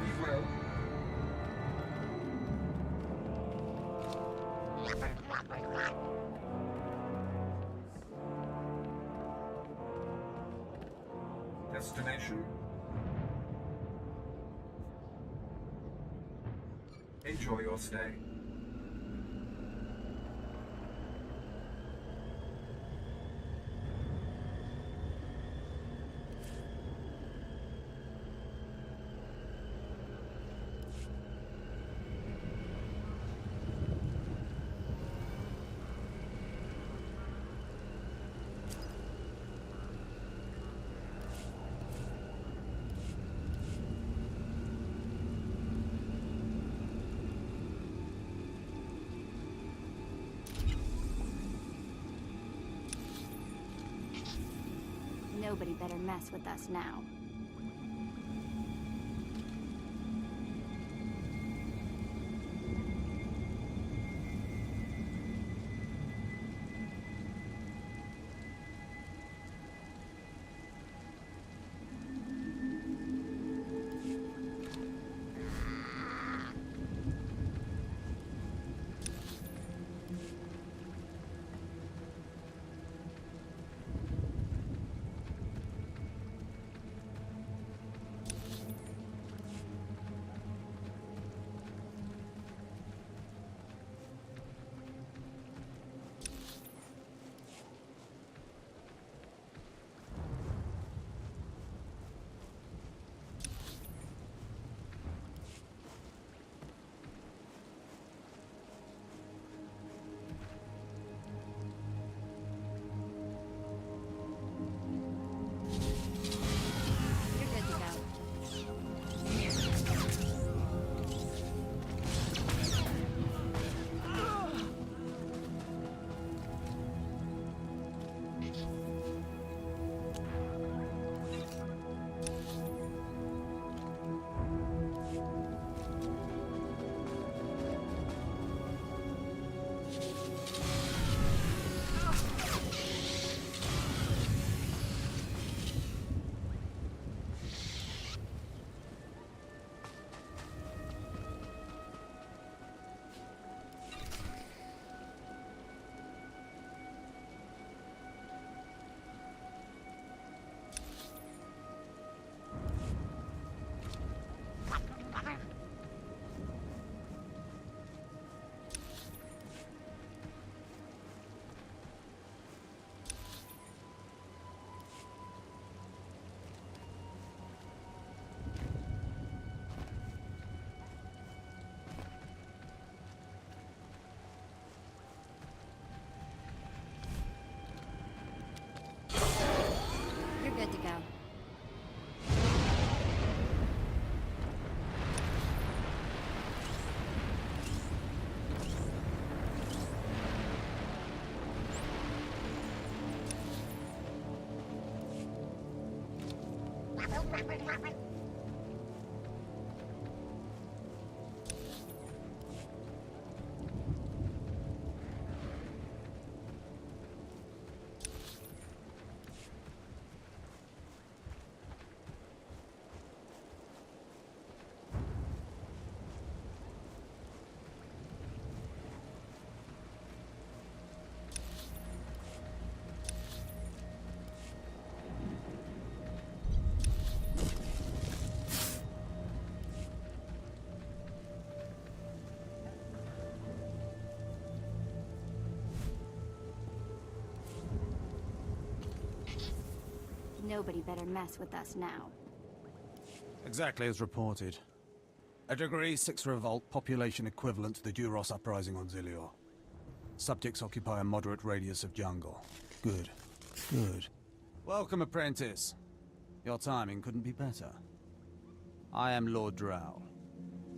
We will. Destination. Enjoy your stay. Nobody better mess with us now. You're good to go. You're good to go. Nobody better mess with us now. Exactly as reported. A Degree 6 revolt, population equivalent to the Duros uprising on Zilior. Subjects occupy a moderate radius of jungle. Good. Good. Welcome, apprentice. Your timing couldn't be better. I am Lord Drow.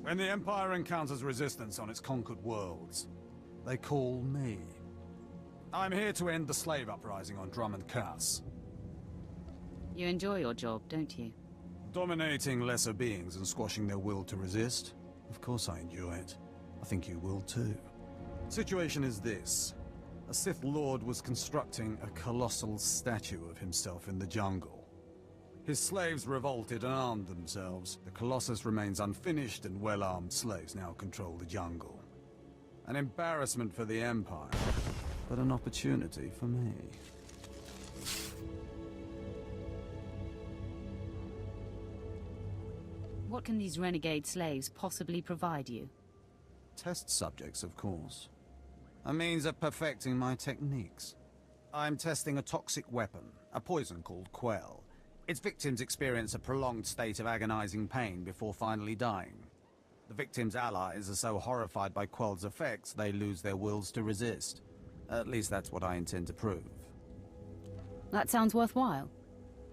When the Empire encounters resistance on its conquered worlds, they call me. I'm here to end the slave uprising on Drummond Cass. You enjoy your job, don't you? Dominating lesser beings and squashing their will to resist? Of course I enjoy it. I think you will too. Situation is this. A Sith Lord was constructing a colossal statue of himself in the jungle. His slaves revolted and armed themselves. The Colossus remains unfinished, and well-armed slaves now control the jungle. An embarrassment for the Empire, but an opportunity for me. What can these renegade slaves possibly provide you? Test subjects, of course. A means of perfecting my techniques. I'm testing a toxic weapon, a poison called Quell. Its victims experience a prolonged state of agonizing pain before finally dying. The victims' allies are so horrified by Quell's effects, they lose their wills to resist. At least that's what I intend to prove. That sounds worthwhile.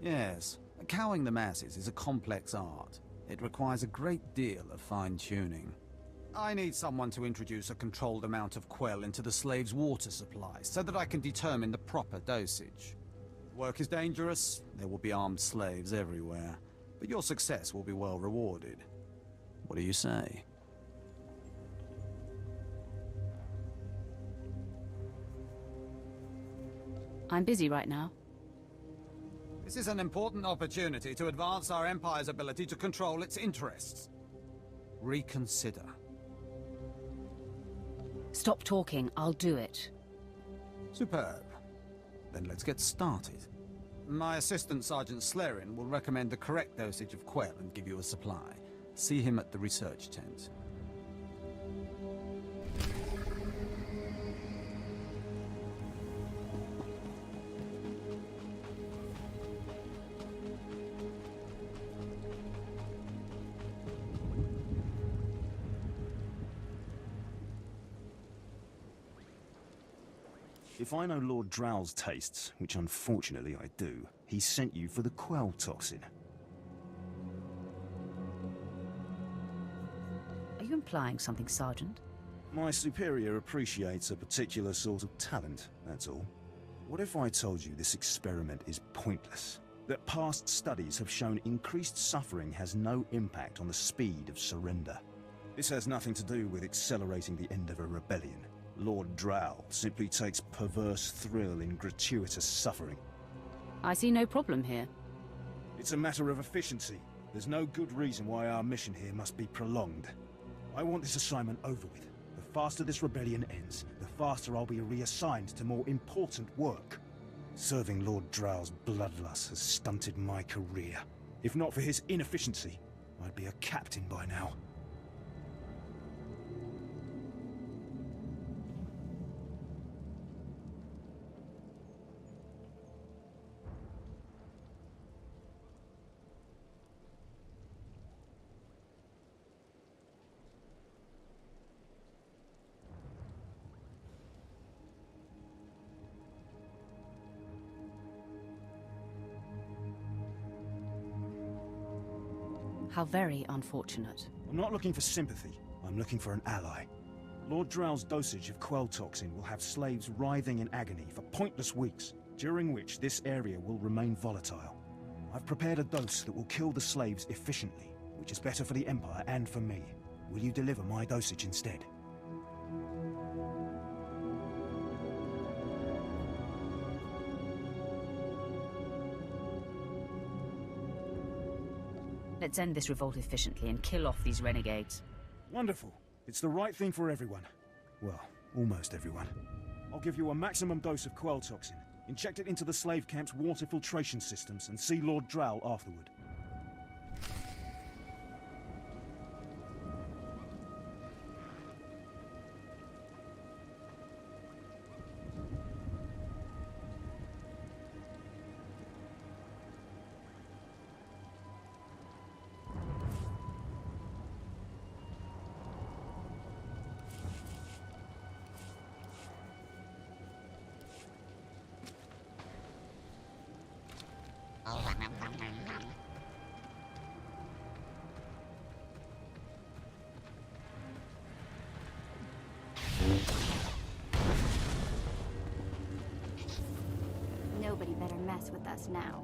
Yes, cowing the masses is a complex art. It requires a great deal of fine-tuning. I need someone to introduce a controlled amount of Quell into the slaves' water supply, so that I can determine the proper dosage. Work is dangerous, there will be armed slaves everywhere, but your success will be well rewarded. What do you say? I'm busy right now. This is an important opportunity to advance our Empire's ability to control its interests. Reconsider. Stop talking, I'll do it. Superb. Then let's get started. My assistant, Sergeant Slerin, will recommend the correct dosage of Quell and give you a supply. See him at the research tent. If I know Lord Drow's tastes, which unfortunately I do, he sent you for the Quell toxin. Are you implying something, Sergeant? My superior appreciates a particular sort of talent, that's all. What if I told you this experiment is pointless? That past studies have shown increased suffering has no impact on the speed of surrender. This has nothing to do with accelerating the end of a rebellion. Lord Drow simply takes perverse thrill in gratuitous suffering. I see no problem here. It's a matter of efficiency. There's no good reason why our mission here must be prolonged. I want this assignment over with. The faster this rebellion ends, the faster I'll be reassigned to more important work. Serving Lord Drow's bloodlust has stunted my career. If not for his inefficiency, I'd be a captain by now. How very unfortunate. I'm not looking for sympathy. I'm looking for an ally. Lord Drow's dosage of Quell toxin will have slaves writhing in agony for pointless weeks, during which this area will remain volatile. I've prepared a dose that will kill the slaves efficiently, which is better for the Empire and for me. Will you deliver my dosage instead? Let's end this revolt efficiently and kill off these renegades. Wonderful. It's the right thing for everyone. Well, almost everyone. I'll give you a maximum dose of Quell toxin. Inject it into the slave camp's water filtration systems and see Lord Drow afterward. Nobody better mess with us now.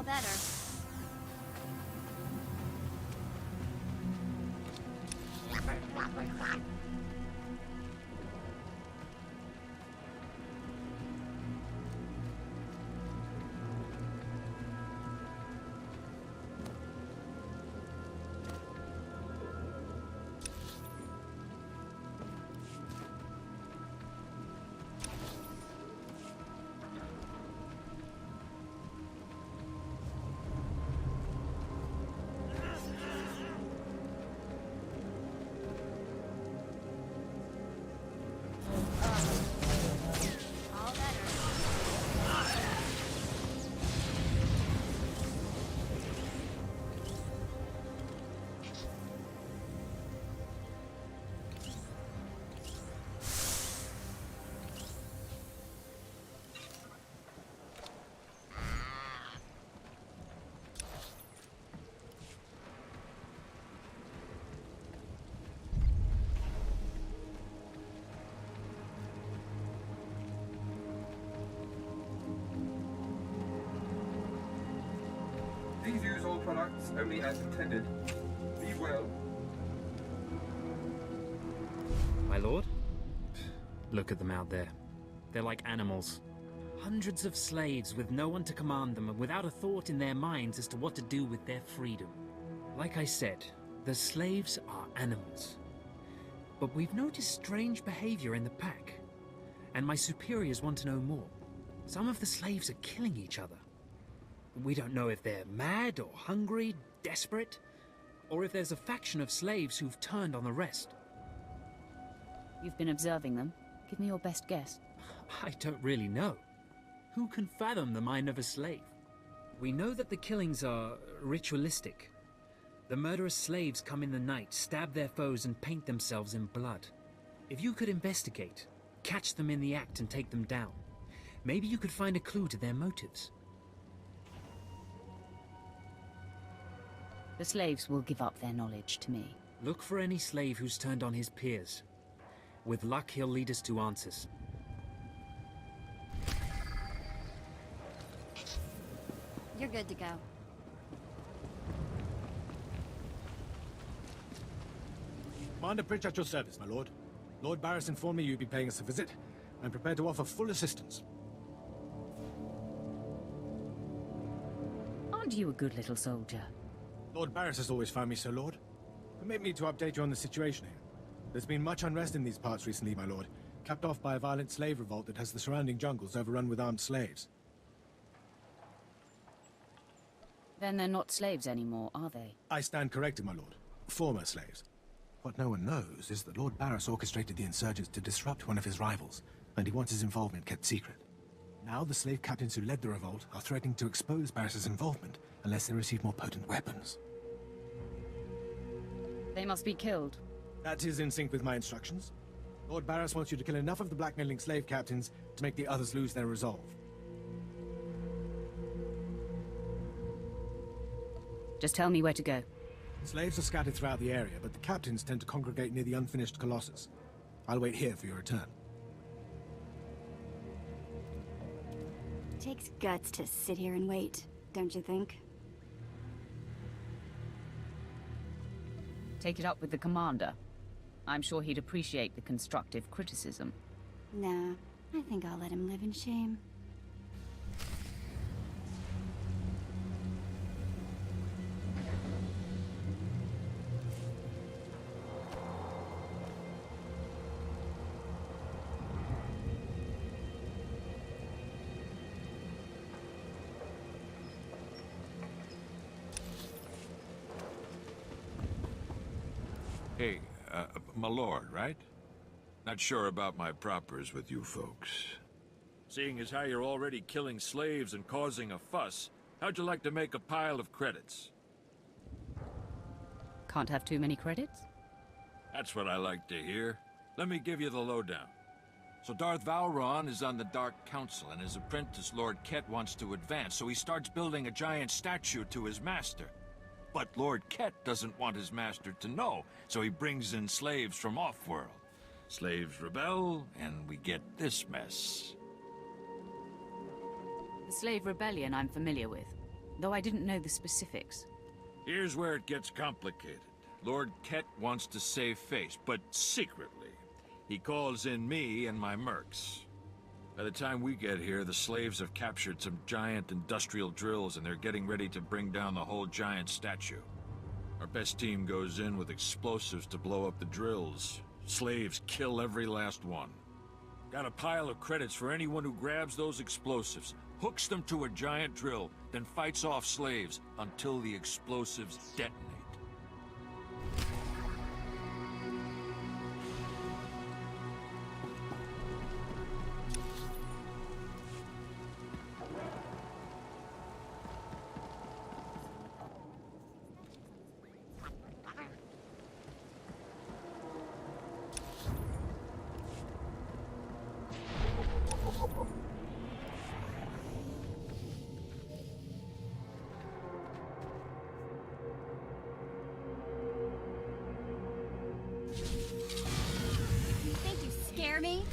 All better. All better. Please use all products only as intended. Be well. My lord? Look at them out there. They're like animals. Hundreds of slaves with no one to command them and without a thought in their minds as to what to do with their freedom. Like I said, the slaves are animals. But we've noticed strange behavior in the pack. And my superiors want to know more. Some of the slaves are killing each other. We don't know if they're mad or hungry, desperate, or if there's a faction of slaves who've turned on the rest. You've been observing them. Give me your best guess. I don't really know. Who can fathom the mind of a slave? We know that the killings are ritualistic. The murderous slaves come in the night, stab their foes, and paint themselves in blood. If you could investigate, catch them in the act and take them down, maybe you could find a clue to their motives. The slaves will give up their knowledge to me. Look for any slave who's turned on his peers. With luck, he'll lead us to answers. You're good to go. Commander Pritch at your service, my lord. Lord Barris informed me you'd be paying us a visit. I'm prepared to offer full assistance. Aren't you a good little soldier? Lord Barris has always found me so, Lord. Permit me to update you on the situation here. There's been much unrest in these parts recently, my lord, capped off by a violent slave revolt that has the surrounding jungles overrun with armed slaves. Then they're not slaves anymore, are they? I stand corrected, my lord. Former slaves. What no one knows is that Lord Barris orchestrated the insurgents to disrupt one of his rivals, and he wants his involvement kept secret. Now the slave captains who led the revolt are threatening to expose Barris's involvement unless they receive more potent weapons. They must be killed. That is in sync with my instructions. Lord Barris wants you to kill enough of the blackmailing slave captains to make the others lose their resolve. Just tell me where to go. Slaves are scattered throughout the area, but the captains tend to congregate near the unfinished Colossus. I'll wait here for your return. Takes guts to sit here and wait, don't you think? Take it up with the commander. I'm sure he'd appreciate the constructive criticism. Nah, I think I'll let him live in shame. Hey, my lord, right? Not sure about my propers with you folks. Seeing as how you're already killing slaves and causing a fuss, how'd you like to make a pile of credits? Can't have too many credits? That's what I like to hear. Let me give you the lowdown. So Darth Valron is on the Dark Council, and his apprentice, Lord Ket, wants to advance, so he starts building a giant statue to his master. But Lord Ket doesn't want his master to know, so he brings in slaves from off-world. Slaves rebel, and we get this mess. The slave rebellion I'm familiar with. though I didn't know the specifics. Here's where it gets complicated. Lord Ket wants to save face, but secretly. He calls in me and my mercs. By the time we get here, the slaves have captured some giant industrial drills and they're getting ready to bring down the whole giant statue. Our best team goes in with explosives to blow up the drills. Slaves kill every last one. Got a pile of credits for anyone who grabs those explosives, hooks them to a giant drill, then fights off slaves until the explosives detonate. You think you scare me?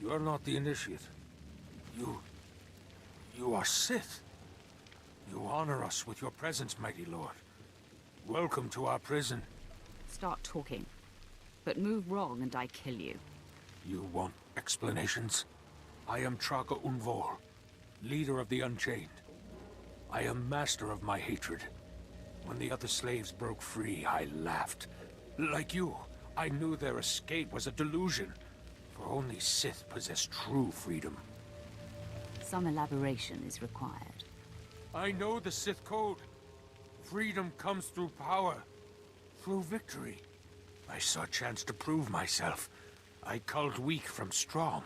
You are not the Initiate. You are Sith. You honor us with your presence, mighty lord. Welcome to our prison. Start talking. But move wrong and I kill you. You want explanations? I am Traga Unvor, leader of the Unchained. I am master of my hatred. When the other slaves broke free, I laughed. Like you, I knew their escape was a delusion. For only Sith possess true freedom. Some elaboration is required. I know the Sith code. Freedom comes through power. Through victory. I saw a chance to prove myself. I culled weak from strong.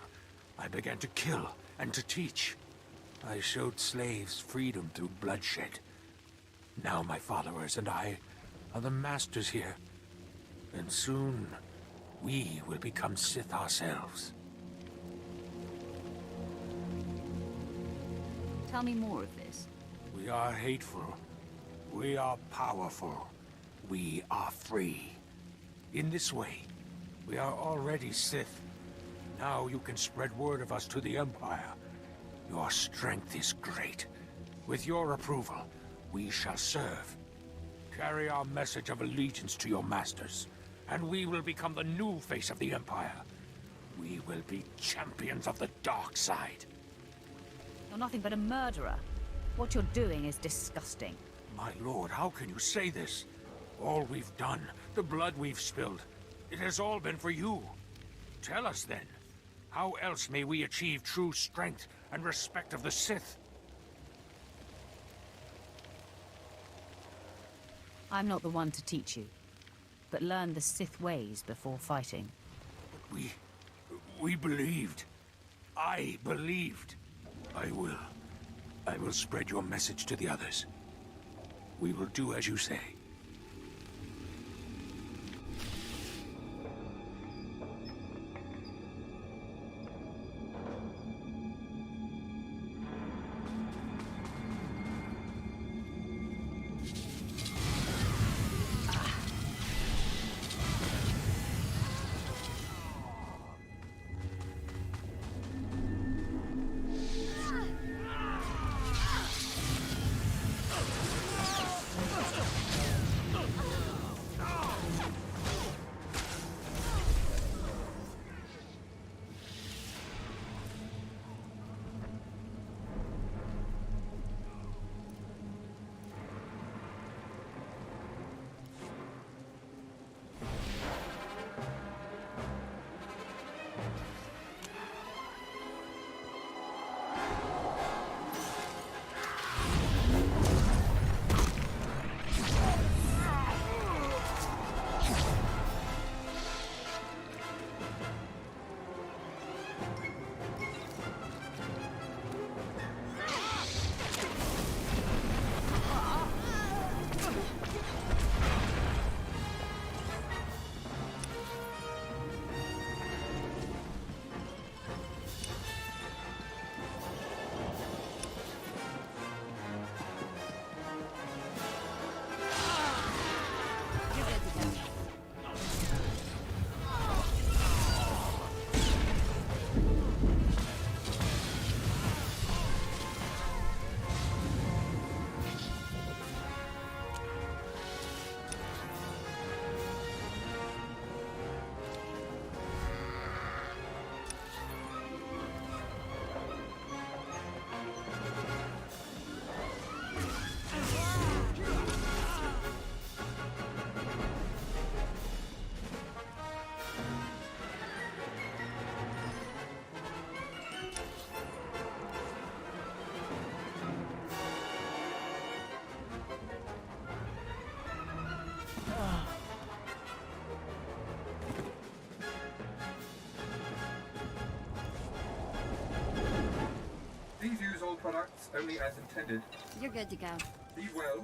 I began to kill and to teach. I showed slaves freedom through bloodshed. Now my followers and I are the masters here. And soon, we will become Sith ourselves. Tell me more of this. We are hateful. We are powerful. We are free. In this way, we are already Sith. Now you can spread word of us to the Empire. Your strength is great. With your approval, we shall serve. Carry our message of allegiance to your masters. and we will become the new face of the Empire. We will be champions of the dark side. You're nothing but a murderer. What you're doing is disgusting. My lord, how can you say this? All we've done, the blood we've spilled, it has all been for you. Tell us then, how else may we achieve true strength and respect of the Sith? I'm not the one to teach you, but learn the Sith ways before fighting. We believed. I believed. I will spread your message to the others. We will do as you say. Please use all products only as intended. You're good to go. Be well.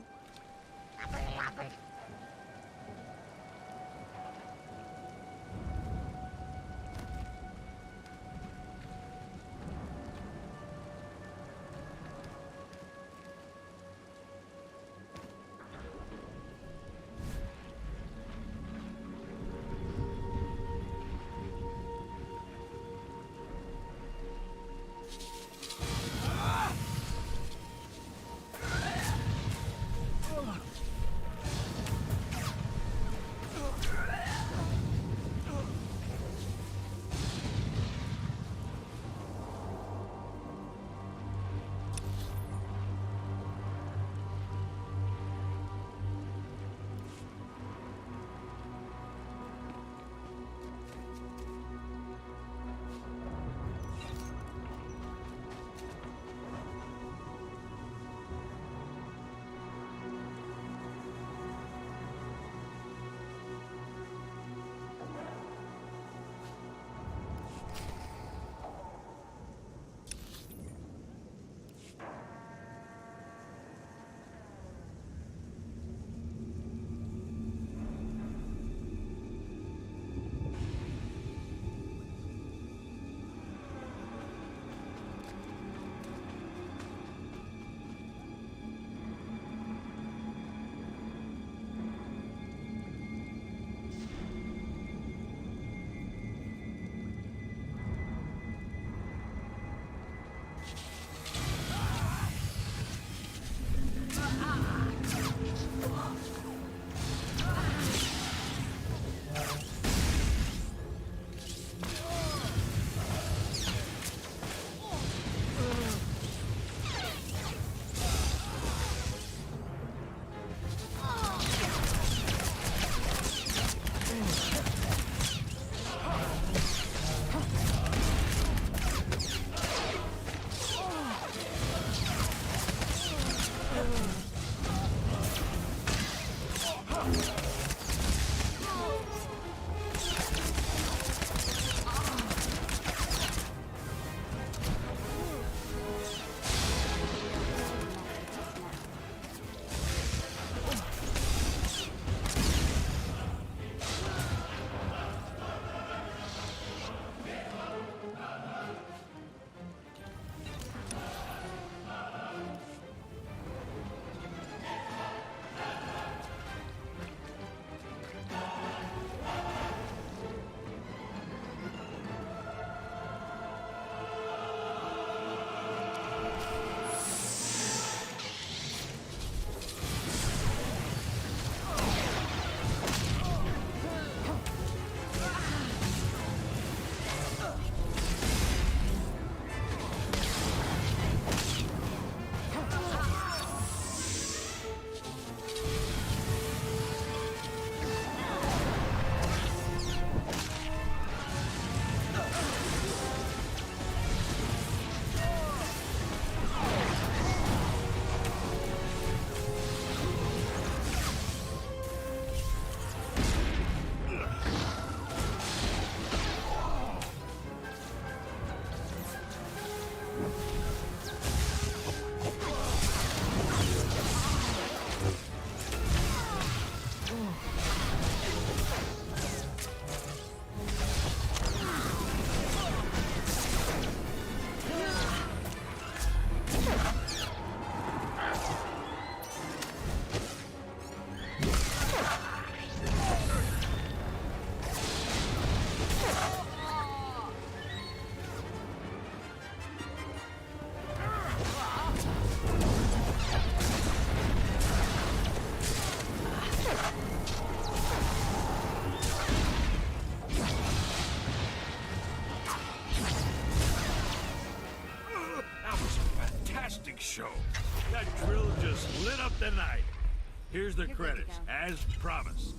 show. That drill just lit up the night. Here's the You're good to credits, go. as promised.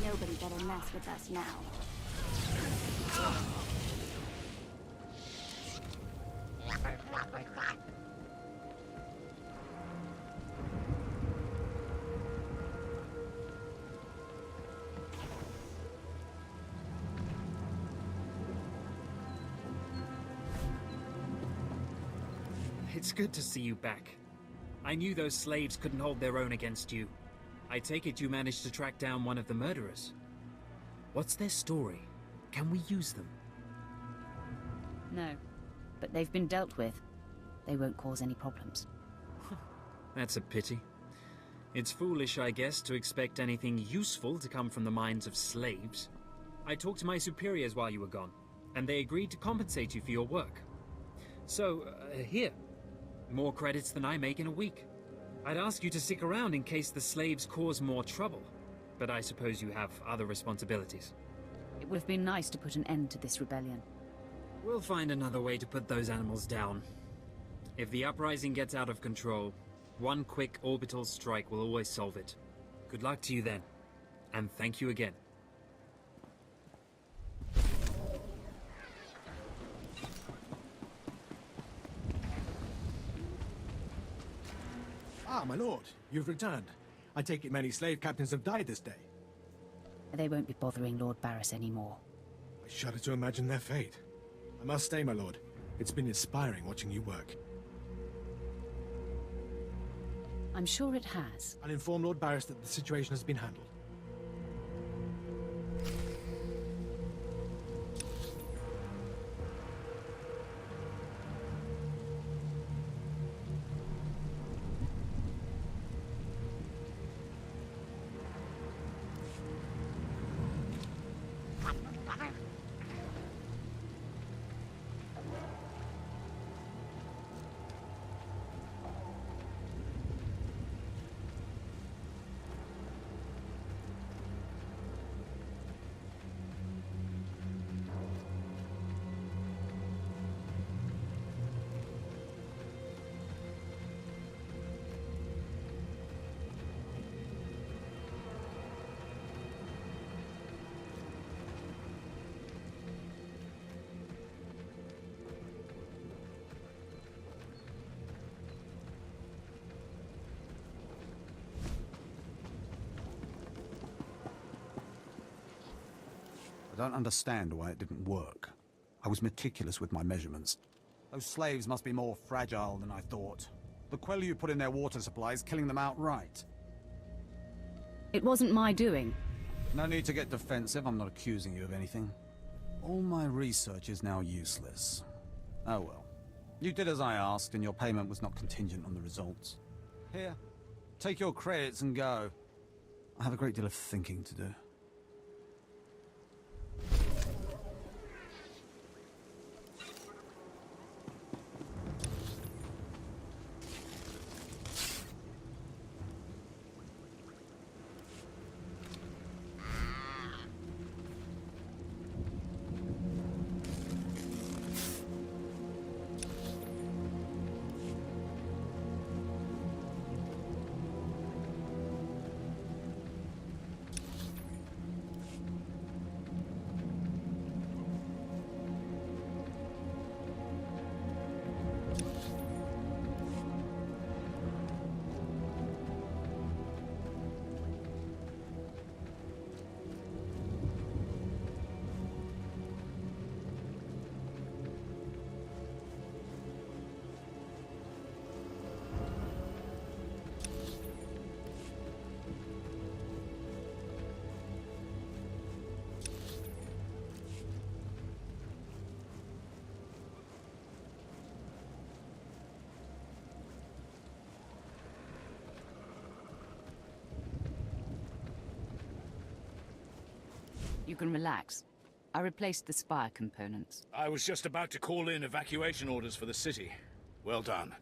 Nobody better mess with us now. It's good to see you back. I knew those slaves couldn't hold their own against you. I take it you managed to track down one of the murderers. What's their story? Can we use them? No, but they've been dealt with. They won't cause any problems. That's a pity. It's foolish, I guess, to expect anything useful to come from the minds of slaves. I talked to my superiors while you were gone, and they agreed to compensate you for your work. So, here. More credits than I make in a week. I'd ask you to stick around in case the slaves cause more trouble, but I suppose you have other responsibilities. It would have been nice to put an end to this rebellion. We'll find another way to put those animals down. If the uprising gets out of control, one quick orbital strike will always solve it. Good luck to you then, and thank you again. Ah, my lord, you've returned. I take it many slave captains have died this day. They won't be bothering Lord Barris anymore. I shudder to imagine their fate. I must stay, my lord. It's been inspiring watching you work. I'm sure it has. I'll inform Lord Barris that the situation has been handled. I don't understand why it didn't work. I was meticulous with my measurements. Those slaves must be more fragile than I thought. The Quellu you put in their water supply is killing them outright. It wasn't my doing. No need to get defensive, I'm not accusing you of anything. All my research is now useless. Oh well. You did as I asked, and your payment was not contingent on the results. Here, take your credits and go. I have a great deal of thinking to do. You can relax. I replaced the spire components. I was just about to call in evacuation orders for the city. Well done.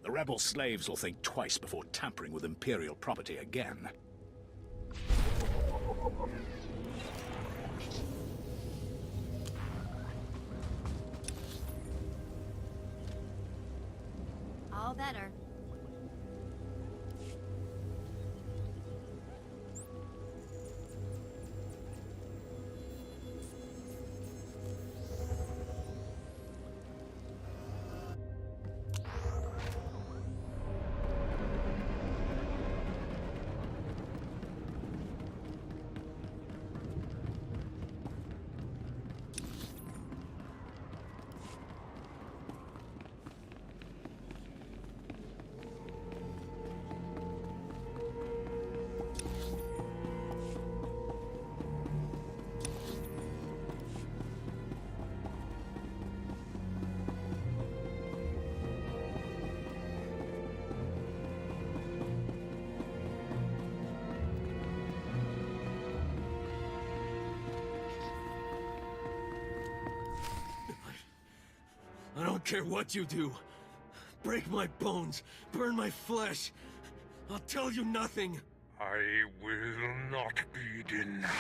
The rebel slaves will think twice before tampering with Imperial property again. All better. I don't care what you do. Break my bones, burn my flesh. I'll tell you nothing. I will not be denied.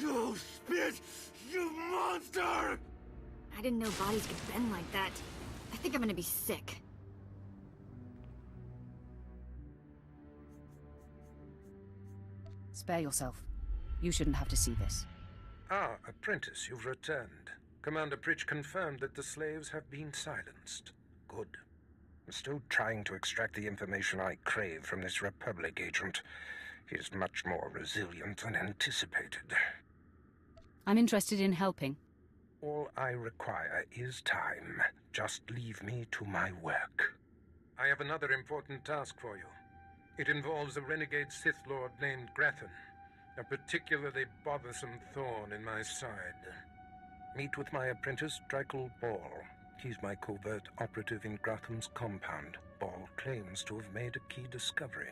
Go spit, you monster! I didn't know bodies could bend like that. I think I'm gonna be sick. Spare yourself. You shouldn't have to see this. Ah, apprentice, you've returned. Commander Pritch confirmed that the slaves have been silenced. Good. I'm still trying to extract the information I crave from this Republic agent. He is much more resilient than anticipated. I'm interested in helping. All I require is time. Just leave me to my work. I have another important task for you. It involves a renegade Sith Lord named Grathan, a particularly bothersome thorn in my side. Meet with my apprentice, Drykel Ball. He's my covert operative in Gratham's compound. Ball claims to have made a key discovery.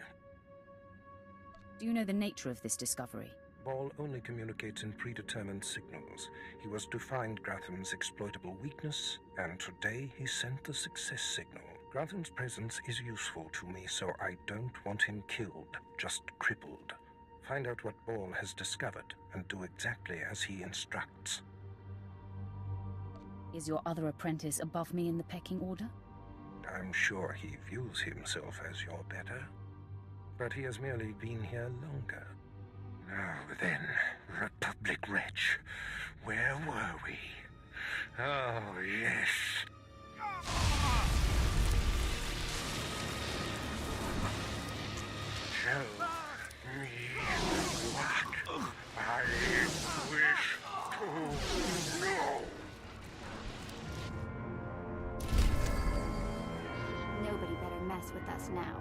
Do you know the nature of this discovery? Ball only communicates in predetermined signals. He was to find Gratham's exploitable weakness, and today he sent the success signal. Gratham's presence is useful to me, so I don't want him killed, just crippled. Find out what Ball has discovered, and do exactly as he instructs. Is your other apprentice above me in the pecking order? I'm sure he views himself as your better, but he has merely been here longer. Now then, Republic wretch, where were we? Oh, yes. Tell me what I wish to know. Nobody better mess with us now.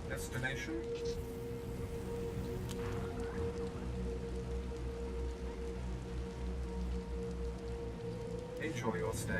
Destination? Enjoy your stay.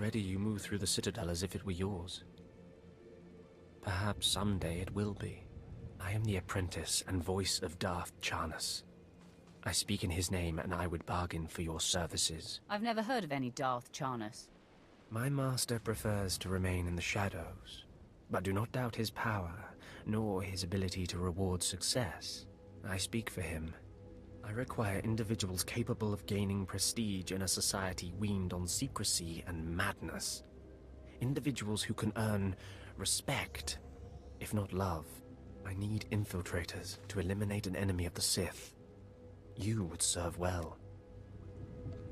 Already you move through the Citadel as if it were yours. Perhaps someday it will be. I am the apprentice and voice of Darth Charnus. I speak in his name, and I would bargain for your services. I've never heard of any Darth Charnus. My master prefers to remain in the shadows, but do not doubt his power, nor his ability to reward success. I speak for him. I require individuals capable of gaining prestige in a society weaned on secrecy and madness. Individuals who can earn respect, if not love. I need infiltrators to eliminate an enemy of the Sith. You would serve well.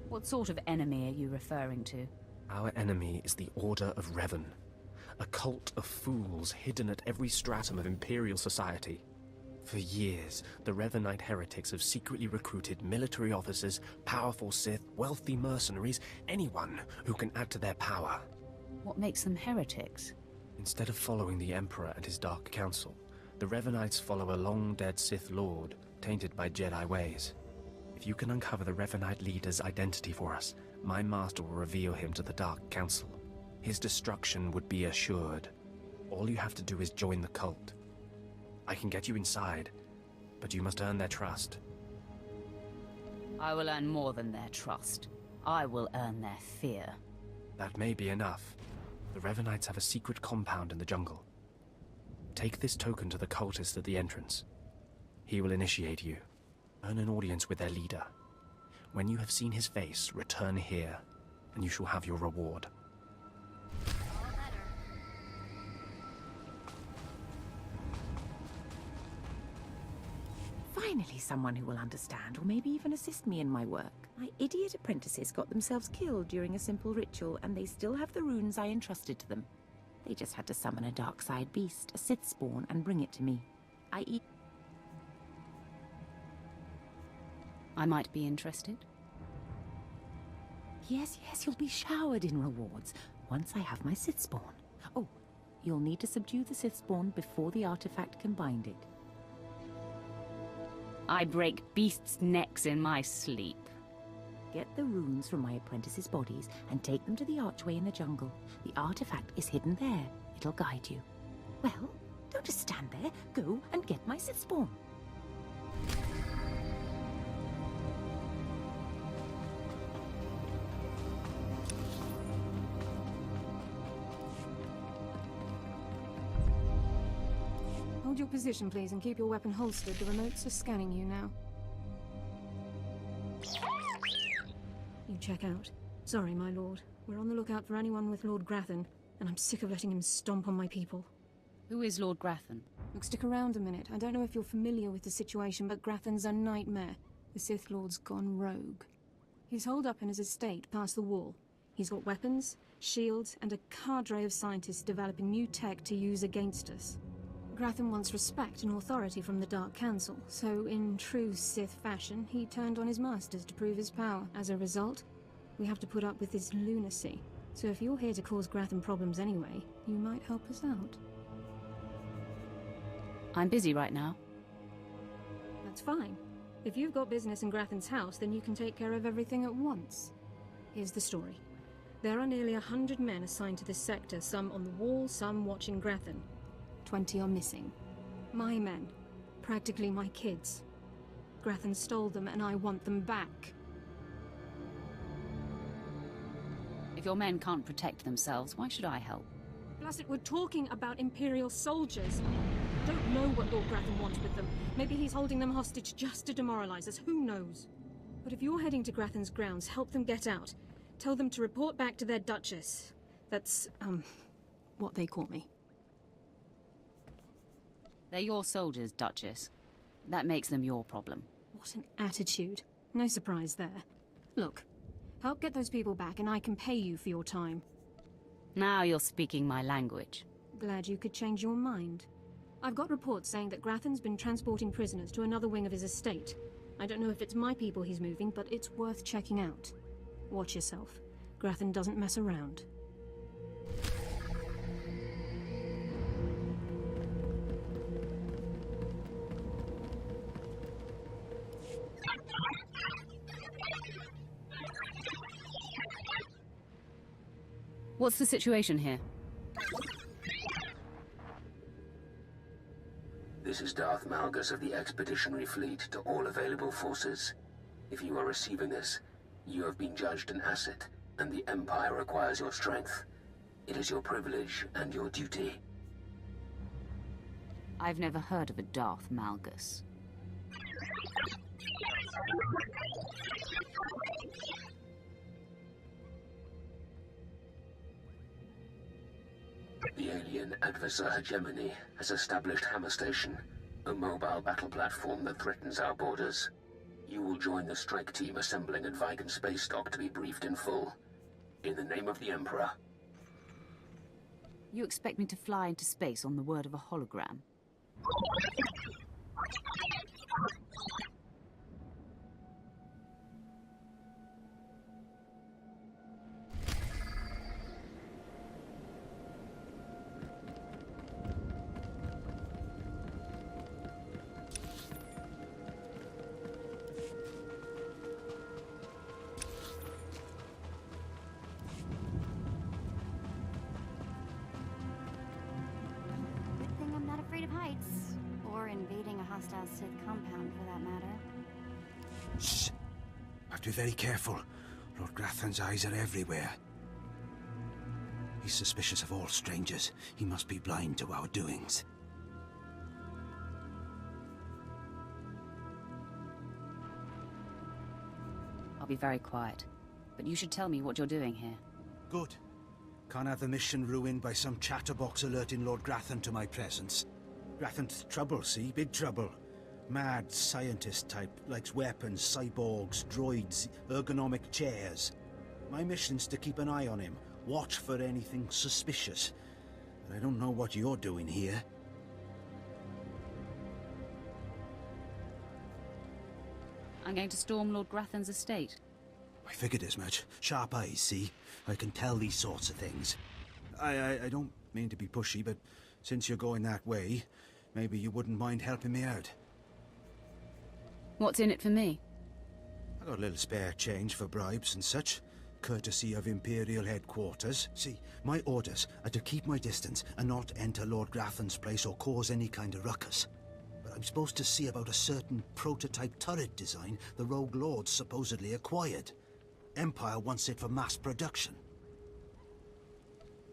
What sort of enemy are you referring to? Our enemy is the Order of Revan, a cult of fools hidden at every stratum of Imperial society. For years, the Revanite heretics have secretly recruited military officers, powerful Sith, wealthy mercenaries, anyone who can add to their power. What makes them heretics? Instead of following the Emperor and his Dark Council, the Revanites follow a long-dead Sith Lord, tainted by Jedi ways. If you can uncover the Revanite leader's identity for us, my master will reveal him to the Dark Council. His destruction would be assured. All you have to do is join the cult. I can get you inside, but you must earn their trust. I will earn more than their trust. I will earn their fear. That may be enough. The Revanites have a secret compound in the jungle. Take this token to the cultist at the entrance. He will initiate you. Earn an audience with their leader. When you have seen his face, return here, and you shall have your reward. Finally, someone who will understand, or maybe even assist me in my work. My idiot apprentices got themselves killed during a simple ritual, and they still have the runes I entrusted to them. They just had to summon a dark side beast, a Sith spawn, and bring it to me. I might be interested. Yes, you'll be showered in rewards once I have my Sith spawn. Oh, you'll need to subdue the Sith spawn before the artifact can bind it. I break beasts' necks in my sleep. Get the runes from my apprentices' bodies and take them to the archway in the jungle. The artifact is hidden there. It'll guide you. Well, don't just stand there. Go and get my Sith spawn. Hold your position, please, and keep your weapon holstered. The remotes are scanning you now. You check out. Sorry, my lord. We're on the lookout for anyone with Lord Grathan, and I'm sick of letting him stomp on my people. Who is Lord Grathan? Look, stick around a minute. I don't know if you're familiar with the situation, but Grathan's a nightmare. The Sith Lord's gone rogue. He's holed up in his estate past the wall. He's got weapons, shields, and a cadre of scientists developing new tech to use against us. Grathan wants respect and authority from the Dark Council, so in true Sith fashion, he turned on his masters to prove his power. As a result, we have to put up with his lunacy. So if you're here to cause Grathan problems anyway, you might help us out. I'm busy right now. That's fine. If you've got business in Grathan's house, then you can take care of everything at once. Here's the story. There are nearly 100 men assigned to this sector, some on the wall, some watching Grathan. 20 are missing. My men. Practically my kids. Grathan stole them, and I want them back. If your men can't protect themselves, why should I help? Plus, we're talking about Imperial soldiers. I don't know what Lord Grathan wants with them. Maybe he's holding them hostage just to demoralize us. Who knows? But if you're heading to Grathan's grounds, help them get out. Tell them to report back to their Duchess. That's, what they call me. They're your soldiers, Duchess. That makes them your problem. What an attitude. No surprise there. Look, help get those people back and I can pay you for your time. Now you're speaking my language. Glad you could change your mind. I've got reports saying that Grathan's been transporting prisoners to another wing of his estate. I don't know if it's my people he's moving, but it's worth checking out. Watch yourself. Grathan doesn't mess around. What's the situation here? This is Darth Malgus of the Expeditionary Fleet to all available forces. If you are receiving this, you have been judged an asset, and the Empire requires your strength. It is your privilege and your duty. I've never heard of a Darth Malgus. The alien Adversar Hegemony has established Hammer Station, a mobile battle platform that threatens our borders. You will join the strike team assembling at Viken Space Dock to be briefed in full. In the name of the Emperor. You expect me to fly into space on the word of a hologram? Good thing I'm not afraid of heights. Or invading a hostile Sith compound, for that matter. Shh. Have to be very careful. Lord Grathan's eyes are everywhere. He's suspicious of all strangers. He must be blind to our doings. I'll be very quiet. But you should tell me what you're doing here. Good. Can't have the mission ruined by some chatterbox alerting Lord Grathan to my presence. Grathan's trouble, see? Big trouble. Mad scientist type, likes weapons, cyborgs, droids, ergonomic chairs. My mission's to keep an eye on him, watch for anything suspicious. But I don't know what you're doing here. I'm going to storm Lord Grathan's estate. I figured as much. Sharp eyes, see? I can tell these sorts of things. I don't mean to be pushy, but since you're going that way, maybe you wouldn't mind helping me out. What's in it for me? I got a little spare change for bribes and such, courtesy of Imperial headquarters. See, my orders are to keep my distance and not enter Lord Grathan's place or cause any kind of ruckus. But I'm supposed to see about a certain prototype turret design the Rogue Lords supposedly acquired. Empire wants it for mass production.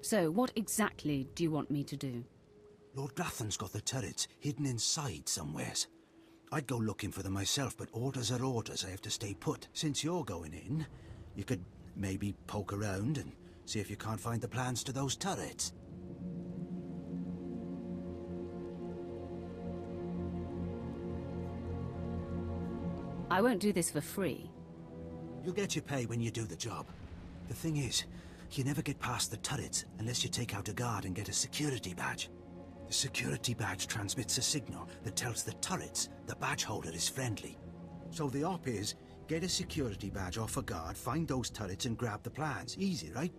So, what exactly do you want me to do? Lord Grathan's got the turrets hidden inside somewheres. I'd go looking for them myself, but orders are orders. I have to stay put. Since you're going in, you could maybe poke around and see if you can't find the plans to those turrets. I won't do this for free. You'll get your pay when you do the job. The thing is, you never get past the turrets unless you take out a guard and get a security badge. The security badge transmits a signal that tells the turrets the badge holder is friendly. So the op is, get a security badge off a guard, find those turrets and grab the plans. Easy, right?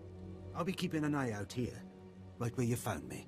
I'll be keeping an eye out here, right where you found me.